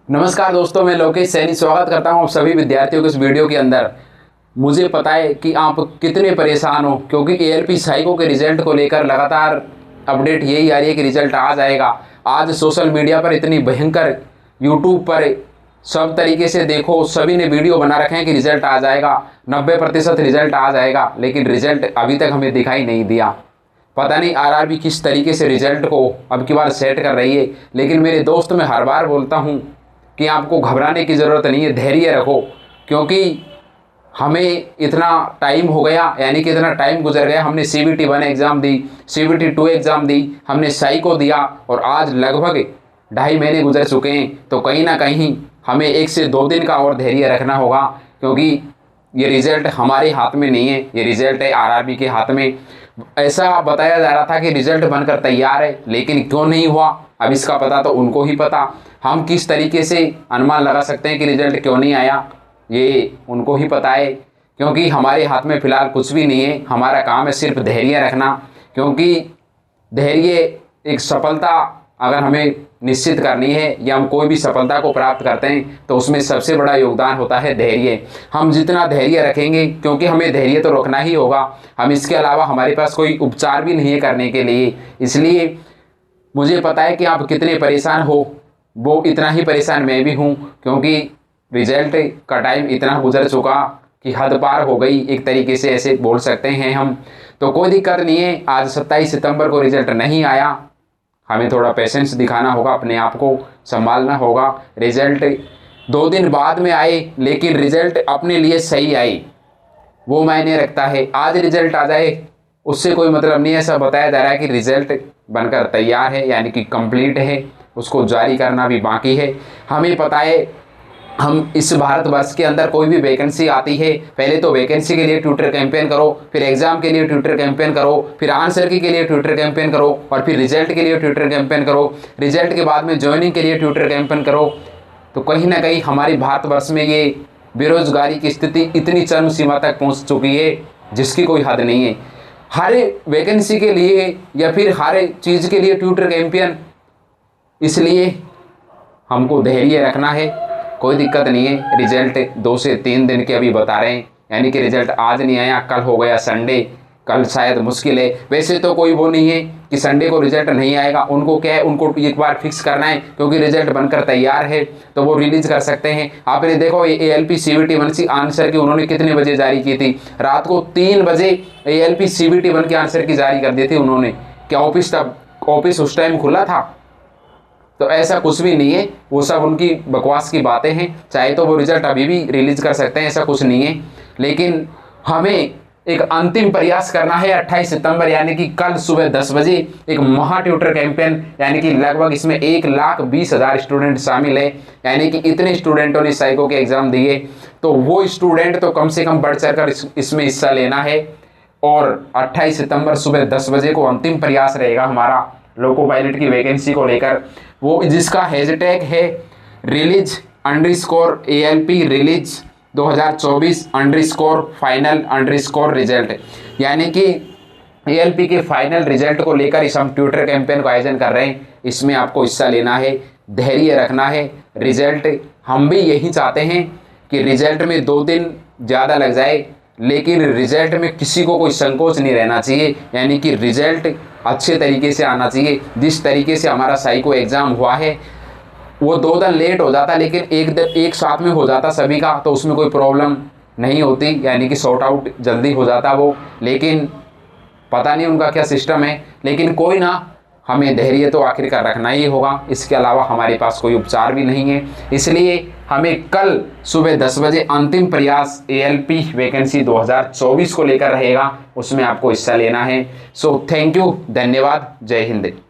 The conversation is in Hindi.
नमस्कार दोस्तों, मैं लोकेश सैनी स्वागत करता हूं आप सभी विद्यार्थियों को इस वीडियो के अंदर। मुझे पता है कि आप कितने परेशान हो, क्योंकि एएलपी साइको के रिजल्ट को लेकर लगातार अपडेट यही आ रही है कि रिजल्ट आ जाएगा। आज सोशल मीडिया पर इतनी भयंकर, यूट्यूब पर सब तरीके से देखो, सभी ने वीडियो बना रखे हैं कि रिजल्ट आ जाएगा, 90% रिजल्ट आ जाएगा, लेकिन रिजल्ट अभी तक हमें दिखाई नहीं दिया। पता नहीं आरआरबी किस तरीके से रिजल्ट को अब की बार सेट कर रही है। लेकिन मेरे दोस्त, मैं हर बार बोलता हूँ कि आपको घबराने की ज़रूरत नहीं है, धैर्य रखो, क्योंकि हमें इतना टाइम हो गया, यानी कि इतना टाइम गुजर गया। हमने CBT 1 एग्ज़ाम दी, CBT 2 एग्ज़ाम दी, हमने साइको दिया, और आज लगभग 2.5 महीने गुजर चुके हैं। तो कहीं ना कहीं हमें 1 से 2 दिन का और धैर्य रखना होगा, क्योंकि ये रिज़ल्ट हमारे हाथ में नहीं है, ये रिज़ल्ट है आरआरबी के हाथ में। ऐसा बताया जा रहा था कि रिज़ल्ट बनकर तैयार है, लेकिन क्यों नहीं हुआ, अब इसका पता तो उनको ही पता। हम किस तरीके से अनुमान लगा सकते हैं कि रिज़ल्ट क्यों नहीं आया, ये उनको ही पता है, क्योंकि हमारे हाथ में फ़िलहाल कुछ भी नहीं है। हमारा काम है सिर्फ धैर्य रखना, क्योंकि धैर्य एक सफलता अगर हमें निश्चित करनी है या हम कोई भी सफलता को प्राप्त करते हैं तो उसमें सबसे बड़ा योगदान होता है धैर्य। हम जितना धैर्य रखेंगे, क्योंकि हमें धैर्य तो रखना ही होगा, हम इसके अलावा हमारे पास कोई उपचार भी नहीं है करने के लिए। इसलिए मुझे पता है कि आप कितने परेशान हो, वो इतना ही परेशान मैं भी हूँ, क्योंकि रिजल्ट का टाइम इतना गुजर चुका कि हद पार हो गई, एक तरीके से ऐसे बोल सकते हैं हम। तो कोई दिक्कत नहीं है, आज 27 सितंबर को रिजल्ट नहीं आया, हमें थोड़ा पेशेंस दिखाना होगा, अपने आप को संभालना होगा। रिजल्ट 2 दिन बाद में आए, लेकिन रिजल्ट अपने लिए सही आए, वो मायने रखता है। आज रिजल्ट आ जाए उससे कोई मतलब नहीं है। ऐसा बताया जा रहा है कि रिजल्ट बनकर तैयार है, यानी कि कंप्लीट है, उसको जारी करना भी बाकी है। हमें पता है, हम इस भारतवर्ष के अंदर कोई भी वैकेंसी आती है, पहले तो वैकेंसी के लिए ट्विटर कैंपेन करो, फिर एग्जाम के लिए ट्विटर कैंपेन करो, फिर आंसर की के लिए ट्विटर कैंपेन करो, और फिर रिजल्ट के लिए ट्विटर कैंपेन करो, रिजल्ट के बाद में ज्वाइनिंग के लिए ट्विटर कैंपेन करो। तो कहीं ना कहीं हमारे भारतवर्ष में ये बेरोजगारी की स्थिति इतनी चरम सीमा तक पहुँच चुकी है जिसकी कोई हद नहीं है। हर वैकेंसी के लिए या फिर हर चीज़ के लिए ट्विटर कैंपेन, इसलिए हमको धैर्य रखना है, कोई दिक्कत नहीं है। रिजल्ट 2 से 3 दिन के अभी बता रहे हैं, यानी कि रिजल्ट आज नहीं आया, कल हो गया संडे, कल शायद मुश्किल है। वैसे तो कोई वो नहीं है कि संडे को रिजल्ट नहीं आएगा, उनको क्या है, उनको एक बार फिक्स करना है, क्योंकि रिजल्ट बनकर तैयार है तो वो रिलीज कर सकते हैं। आपने देखो ALP CBT 1 आंसर की उन्होंने कितने बजे जारी की थी, रात को 3 बजे ALP CBT 1 की आंसर की जारी कर दी थी उन्होंने। क्या ऑफिस उस टाइम खुला था? तो ऐसा कुछ भी नहीं है, वो सब उनकी बकवास की बातें हैं। चाहे तो वो रिजल्ट अभी भी रिलीज कर सकते हैं, ऐसा कुछ नहीं है। लेकिन हमें एक अंतिम प्रयास करना है 28 सितंबर, यानी कि कल सुबह 10 बजे एक महा ट्विटर कैंपेन, यानी कि लगभग इसमें 1,20,000 स्टूडेंट शामिल है, यानी कि इतने स्टूडेंटों ने साइको के एग्जाम दिए। तो वो स्टूडेंट तो कम से कम बढ़ चढ़कर इसमें हिस्सा लेना है। और 28 सितंबर सुबह 10 बजे को अंतिम प्रयास रहेगा हमारा लोको पायलट की वैकेंसी को लेकर, वो जिसका हैशटैग है release_ALP रिलीज 2024_final_ रिजल्ट, यानी कि ALP के फाइनल रिजल्ट को लेकर इस हम ट्विटर कैंपेन को आयोजन कर रहे हैं। इसमें आपको हिस्सा लेना है, धैर्य रखना है। रिजल्ट हम भी यही चाहते हैं कि रिजल्ट में 2 दिन ज़्यादा लग जाए, लेकिन रिजल्ट में किसी को कोई संकोच नहीं रहना चाहिए, यानी कि रिजल्ट अच्छे तरीके से आना चाहिए। जिस तरीके से हमारा साइको एग्ज़ाम हुआ है, वो 2 दिन लेट हो जाता, लेकिन एक साथ में हो जाता सभी का, तो उसमें कोई प्रॉब्लम नहीं होती, यानी कि सॉर्ट आउट जल्दी हो जाता वो। लेकिन पता नहीं उनका क्या सिस्टम है, लेकिन कोई ना, हमें धैर्य तो आखिरकार रखना ही होगा, इसके अलावा हमारे पास कोई उपचार भी नहीं है। इसलिए हमें कल सुबह 10 बजे अंतिम प्रयास ALP वैकेंसी 2024 को लेकर रहेगा, उसमें आपको हिस्सा लेना है। सो थैंक यू, धन्यवाद, जय हिंद।